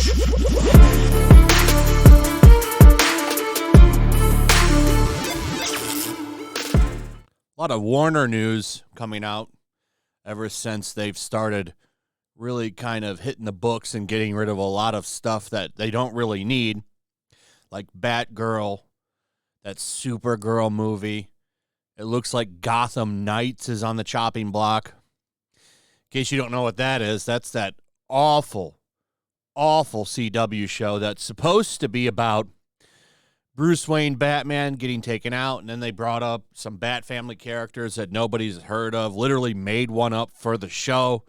A lot of Warner news coming out ever since they've started really kind of hitting the books and getting rid of a lot of stuff that they don't really need, like Batgirl, that Supergirl movie. It looks like Gotham Knights is on the chopping block. In case you don't know what that is, that's that awful CW show that's supposed to be about Bruce Wayne Batman getting taken out, and then they brought up some Bat family characters that nobody's heard of, literally made one up for the show.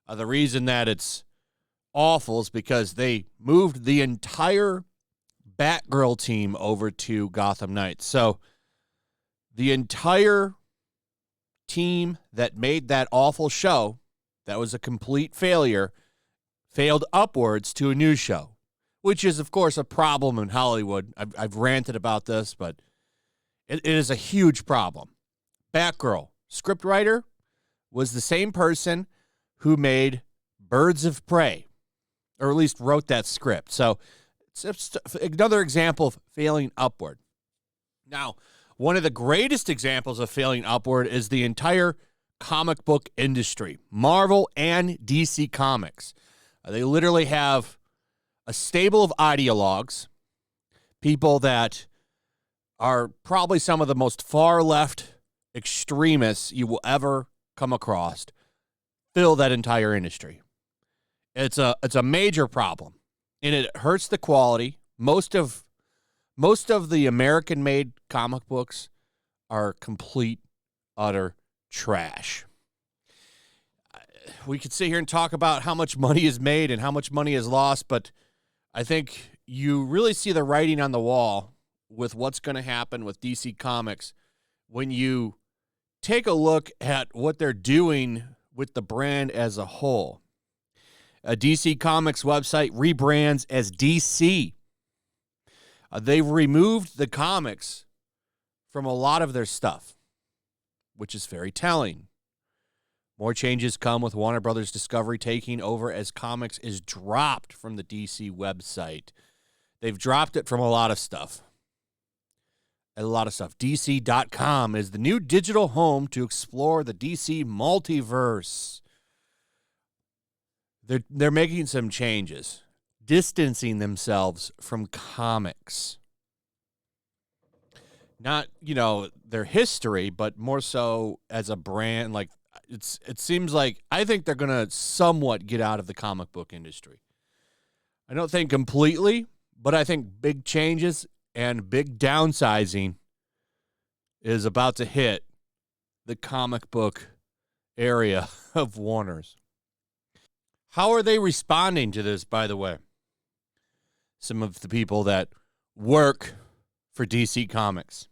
The reason that it's awful is because they moved the entire Batgirl team over to Gotham Knights. So the entire team that made that awful show, that was a complete failure, failed upwards to a new show, which is, of course, a problem in Hollywood. I've ranted about this, but it is a huge problem. Batgirl, scriptwriter, was the same person who made Birds of Prey, or at least wrote that script. So it's another example of failing upward. Now, one of the greatest examples of failing upward is the entire comic book industry, Marvel and DC Comics. They literally have a stable of ideologues, people that are probably some of the most far-left extremists you will ever come across, fill that entire industry. It's a major problem, and it hurts the quality. Most of the American-made comic books are complete, utter trash. We could sit here and talk about how much money is made and how much money is lost, but I think you really see the writing on the wall with what's going to happen with DC Comics when you take a look at what they're doing with the brand as a whole. A DC Comics website rebrands as DC. They've removed the comics from a lot of their stuff, which is very telling. More changes come with Warner Brothers Discovery taking over as comics is dropped from the DC website. They've dropped it from a lot of stuff. DC.com is the new digital home to explore the DC multiverse. They're making some changes, distancing themselves from comics. Not, their history, but more so as a brand. Like it seems like I think they're going to somewhat get out of the comic book industry. I don't think completely, but I think big changes and big downsizing is about to hit the comic book area of Warner's. How are they responding to this, by the way? Some of the people that work for DC Comics.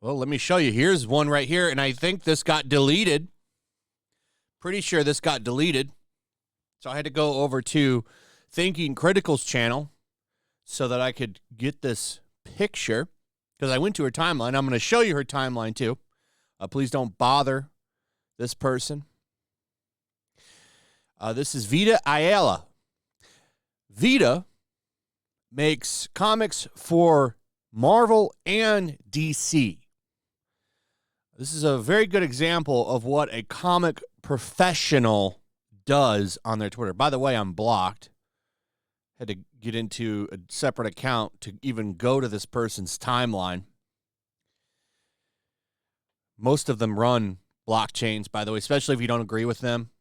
Well, let me show you. Here's one right here, and I think this got deleted. Pretty sure this got deleted. So I had to go over to Thinking Critical's channel so that I could get this picture, because I went to her timeline. I'm going to show you her timeline, too. Please don't bother this person. This is Vita Ayala. Vita makes comics for Marvel and DC. This is a very good example of what a comic professional does on their Twitter. By the way, I'm blocked. Had to get into a separate account to even go to this person's timeline. Most of them run blockchains, by the way, especially if you don't agree with them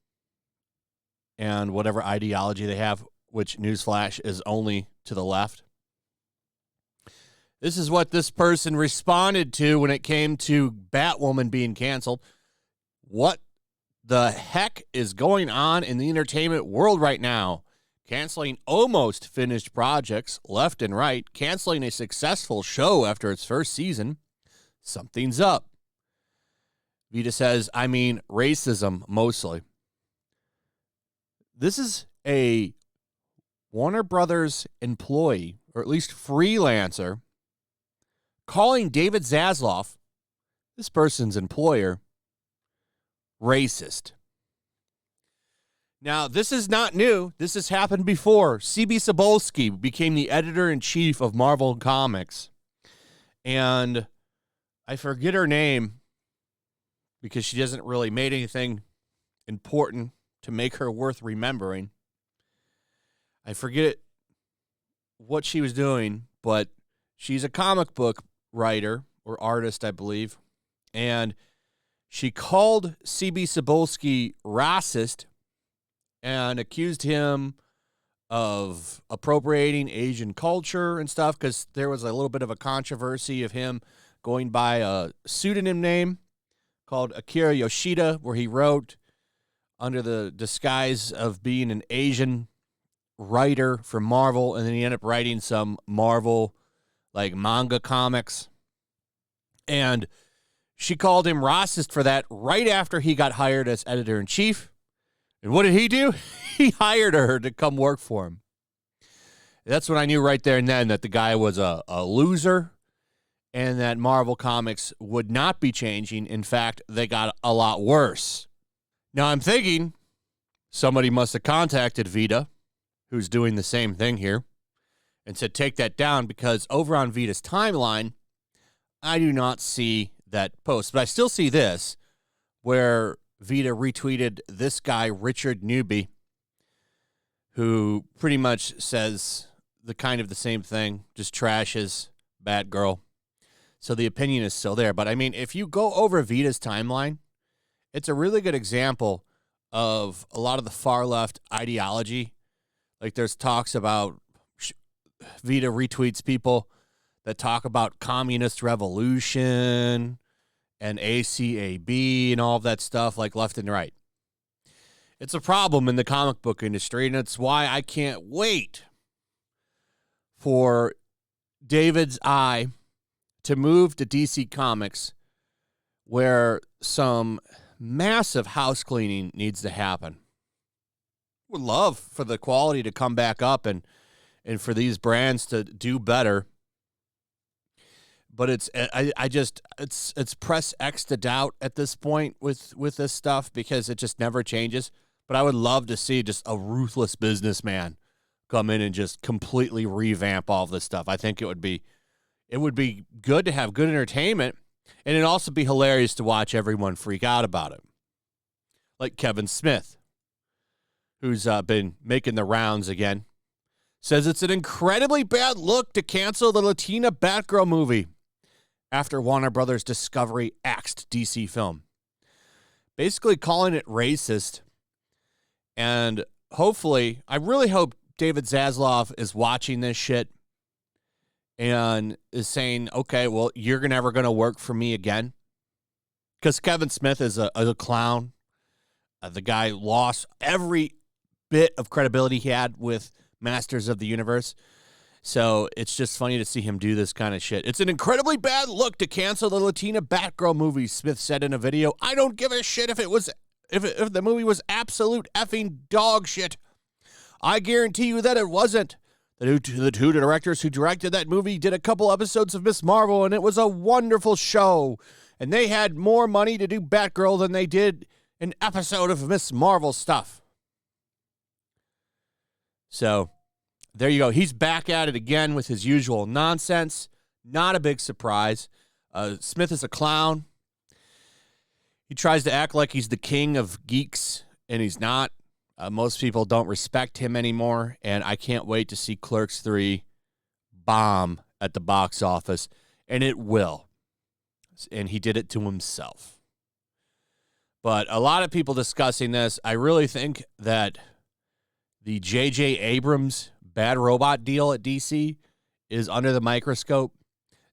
and whatever ideology they have, which, newsflash, is only to the left. This is what this person responded to when it came to Batwoman being canceled. What the heck is going on in the entertainment world right now? Canceling almost finished projects left and right. Canceling a successful show after its first season. Something's up. Vita says, I mean, racism mostly. This is a Warner Brothers employee, or at least freelancer, calling David Zaslav, this person's employer, racist. Now, this is not new. This has happened before. C.B. Cebulski became the editor-in-chief of Marvel Comics. And I forget her name because she doesn't really make anything important to make her worth remembering. I forget what she was doing, but she's a comic book writer or artist, I believe. And she called C.B. Cebulski racist and accused him of appropriating Asian culture and stuff because there was a little bit of a controversy of him going by a pseudonym name called Akira Yoshida, where he wrote under the disguise of being an Asian writer for Marvel, and then he ended up writing some Marvel like manga comics. And she called him racist for that right after he got hired as editor-in-chief. And what did he do? He hired her to come work for him. That's when I knew right there and then that the guy was a loser and that Marvel Comics would not be changing. In fact, they got a lot worse. Now I'm thinking somebody must have contacted Vita, who's doing the same thing here, and said take that down because over on Vita's timeline, I do not see that post. But I still see this where Vita retweeted this guy, Richard Newby, who pretty much says the same thing, just trashes Batgirl. So the opinion is still there. But I mean, if you go over Vita's timeline, it's a really good example of a lot of the far left ideology. Like there's talks about Vita retweets people that talk about communist revolution and ACAB and all of that stuff, like left and right. It's a problem in the comic book industry, and it's why I can't wait for David's eye to move to DC Comics, where some massive house cleaning needs to happen. Would love for the quality to come back up and for these brands to do better. But it's press X to doubt at this point with this stuff because it just never changes. But I would love to see just a ruthless businessman come in and just completely revamp all of this stuff. I think it would be good to have good entertainment, and it'd also be hilarious to watch everyone freak out about it. Like Kevin Smith, who's been making the rounds again, says it's an incredibly bad look to cancel the Latina Batgirl movie after Warner Brothers Discovery axed DC film. Basically calling it racist. And hopefully, I really hope David Zaslav is watching this shit and is saying, okay, well, you're never going to work for me again. Because Kevin Smith is a clown. The guy lost every bit of credibility he had with Masters of the Universe. So it's just funny to see him do this kind of shit. It's an incredibly bad look to cancel the Latina Batgirl movie, Smith said in a video. I don't give a shit if the movie was absolute effing dog shit. I guarantee you that it wasn't. The two directors who directed that movie did a couple episodes of Miss Marvel, and it was a wonderful show. And they had more money to do Batgirl than they did an episode of Miss Marvel stuff. So there you go. He's back at it again with his usual nonsense. Not a big surprise. Smith is a clown. He tries to act like he's the king of geeks, and he's not. Most people don't respect him anymore, and I can't wait to see Clerks 3 bomb at the box office, and it will. And he did it to himself. But a lot of people discussing this, I really think that the J.J. Abrams Bad Robot deal at DC is under the microscope.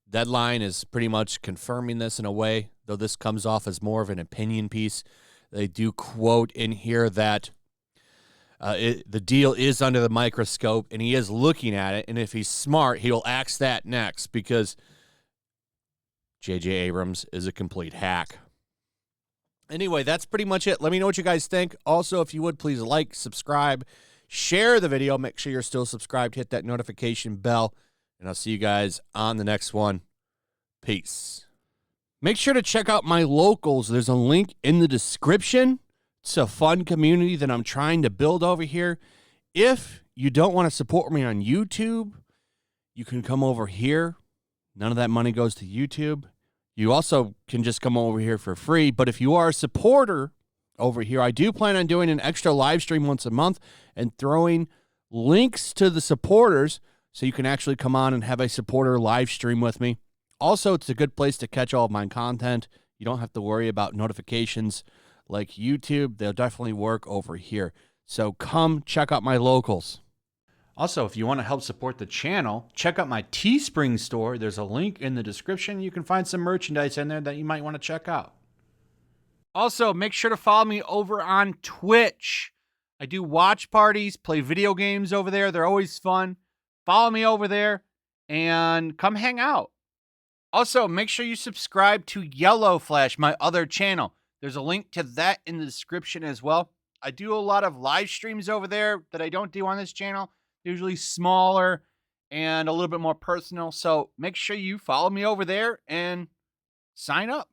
Deadline is pretty much confirming this in a way, though this comes off as more of an opinion piece. They do quote in here that the deal is under the microscope, and he is looking at it, and if he's smart, he'll axe that next, because J.J. Abrams is a complete hack. Anyway, that's pretty much it. Let me know what you guys think. Also, if you would, please like, subscribe, share the video. Make sure you're still subscribed. Hit that notification bell, and I'll see you guys on the next one. Peace. Make sure to check out my locals. There's a link in the description It's a fun community that I'm trying to build over here. If you don't want to support me on YouTube, you can come over here. None of that money goes to YouTube. You also can just come over here for free. But if you are a supporter over here, I do plan on doing an extra live stream once a month and throwing links to the supporters so you can actually come on and have a supporter live stream with me. Also, it's a good place to catch all of my content. You don't have to worry about notifications like YouTube. They'll definitely work over here. So come check out my locals. Also, if you want to help support the channel, check out my Teespring store. There's a link in the description. You can find some merchandise in there that you might want to check out. Also, make sure to follow me over on Twitch. I do watch parties, play video games over there. They're always fun. Follow me over there and come hang out. Also, make sure you subscribe to YellowFlash, my other channel. There's a link to that in the description as well. I do a lot of live streams over there that I don't do on this channel. Usually smaller and a little bit more personal. So make sure you follow me over there and sign up.